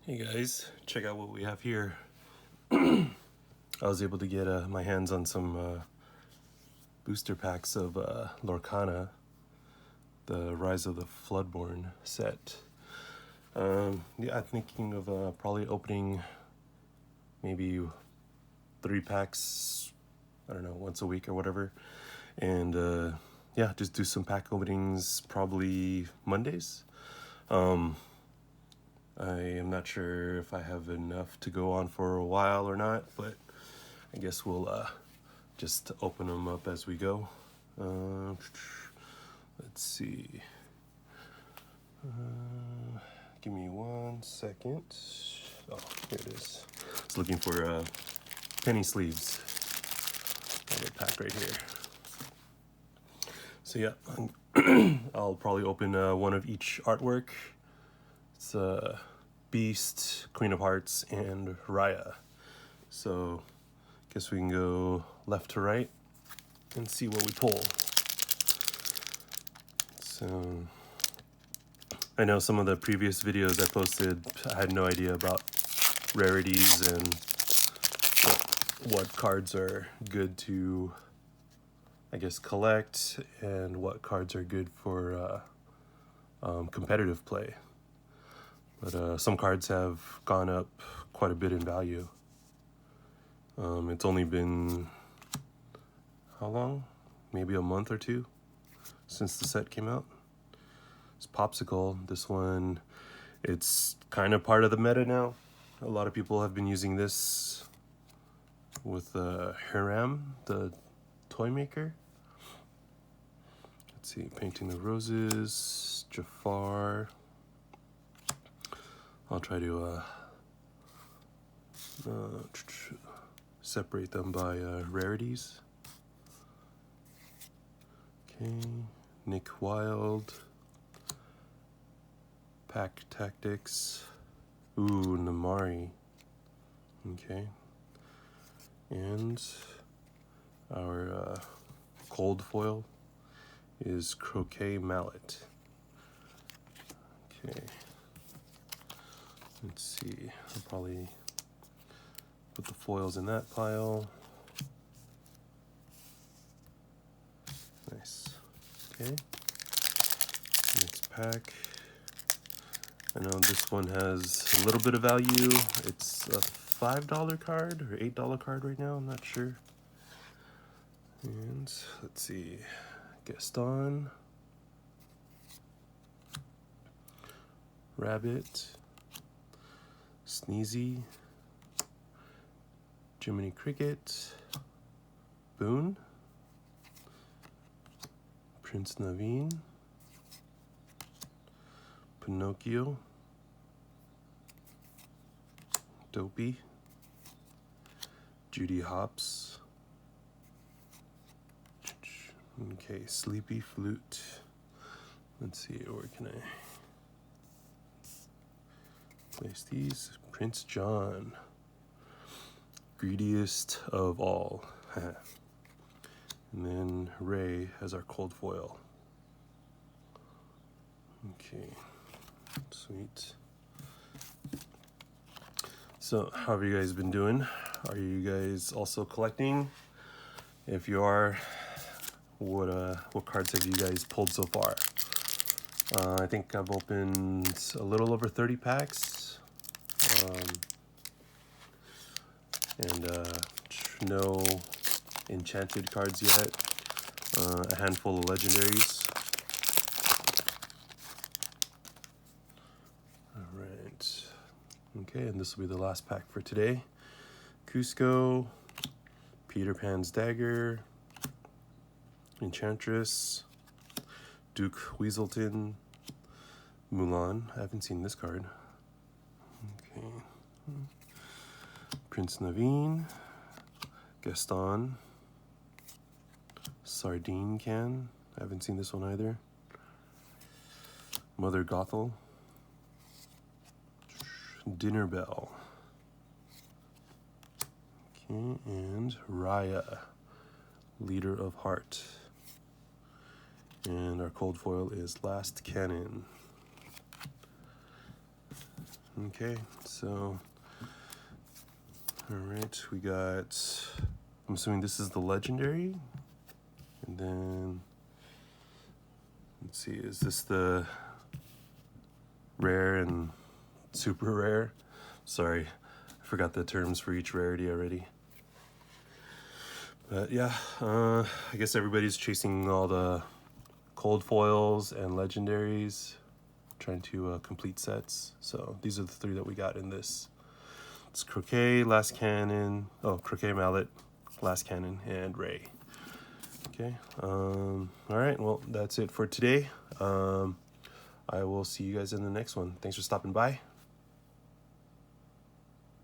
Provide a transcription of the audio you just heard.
Hey guys, check out what we have here. I was able to get my hands on some booster packs of Lorcana, the Rise of the Floodborn set. Yeah, I'm thinking of probably opening maybe 3 packs, I don't know, once a week or whatever. And yeah, just do some pack openings probably Mondays. I am not sure if I have enough to go on for a while or not, but I guess we'll just open them up as we go. Let's see. Give me 1 second. Oh, here it is. I was looking for penny sleeves. I have a pack right here. So yeah, I'll probably open one of each artwork. It's Beast, Queen of Hearts, and Raya. So guess we can go left to right and see what we pull. So I know some of the previous videos I posted, I had no idea about rarities and what cards are good to, I guess, collect, and what cards are good for competitive play. But some cards have gone up quite a bit in value. It's only been, how long? Maybe a month or two since the set came out. It's Popsicle. This one, it's kind of part of the meta now. A lot of people have been using this with Hiram, the toy maker. Let's see, Painting the Roses, Jafar. I'll try to separate them by rarities. Okay, Nick Wilde, Pack Tactics. Ooh, Namari. Okay. And our cold foil is Croquet Mallet. Okay. Let's see. I'll probably put the foils in that pile. Nice. Okay. Next pack. I know this one has a little bit of value. It's a $5 card or $8 card right now. I'm not sure. And let's see. Gaston. Rabbit. Sneezy. Jiminy Cricket. Boone. Prince Naveen. Pinocchio. Dopey. Judy Hopps. Okay, Sleepy Flute. Let's see, where can I place these? Prince John. Greediest of all. And then Ray has our cold foil. Okay, sweet. So, how have you guys been doing? Are you guys also collecting? If you are, what cards have you guys pulled so far? I think I've opened a little over 30 packs. And no Enchanted cards yet. A handful of legendaries. Alright. Okay, and this will be the last pack for today. Cusco, Peter Pan's Dagger, Enchantress, Duke Weaselton, Mulan. I haven't seen this card. Okay. Prince Naveen, Gaston, Sardine Can. I haven't seen this one either. Mother Gothel, Dinner Bell. Okay, and Raya, Leader of Heart. And our cold foil is Last Cannon. Okay, so, all right, we got, I'm assuming this is the legendary, and then, let's see, is this the rare and super rare? Sorry, I forgot the terms for each rarity already. But yeah, I guess everybody's chasing all the cold foils and legendaries, trying to complete sets. So these are the three that we got in this. It's Croquet, Last Cannon, Croquet Mallet, Last Cannon, and Ray. Okay, all right, well, that's it for today. I will see you guys in the next one. Thanks for stopping by.